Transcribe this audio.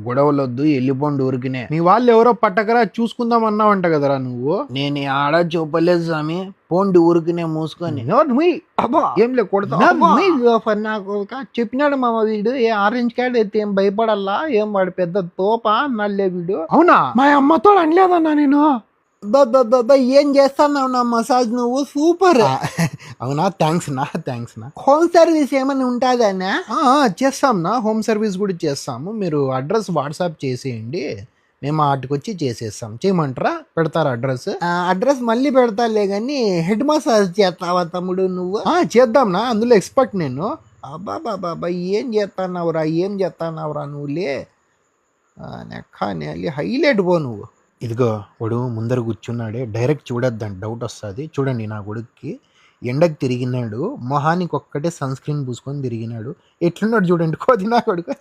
గొడవలొద్దు వెళ్ళిపోండి ఊరికినే. మీ వాళ్ళు ఎవరో పట్టకరా చూసుకుందాం అన్నావంట కదరా నువ్వు. నేను ఆడ చూపలేదు స్వామి, పోండి ఊరికినే మూసుకొని. ఏం లే కొడతా నాకు చెప్పినాడు మామ వీడు ఏ ఆరెంజ్ క్యాడ్ అయితే ఏం భయపడల్లా, ఏం వాడు పెద్ద తోప నల్లే వీడు. అవునా మా అమ్మతో అనలేదన్నా నేను. ఏం చేస్తున్నావు నా మసాజ్ నువ్వు సూపర్. అవునా థ్యాంక్స్ నా. హోమ్ సర్వీస్ ఏమైనా ఉంటుందన్నా? చేస్తాం నా, హోమ్ సర్వీస్ కూడా చేస్తాము. మీరు అడ్రస్ వాట్సాప్ చేసేయండి, మేము వాటికి వచ్చి చేసేస్తాం. చేయమంటారా? పెడతారా అడ్రస్ మళ్ళీ పెడతాలే కానీ హెడ్ మసాజ్ చేస్తావా తమ్ముడు నువ్వు? చేద్దాం నా, అందులో ఎక్స్పర్ట్ నేను. అబ్బాబాబా ఏం చేస్తాన్నావురా నువ్వులే నెక్కాలి హైలైట్ పో నువ్వు. ఇదిగో వాడు ముందర కూర్చున్నాడే, డైరెక్ట్ చూడొద్దండి, డౌట్ వస్తుంది. చూడండి నా కొడుక్కి ఎండకు తిరిగినాడు, మొహానికి ఒక్కటే సన్ స్క్రీన్ పూసుకొని తిరిగినాడు. ఎట్లున్నాడు చూడండి కోది నా కొడుకు.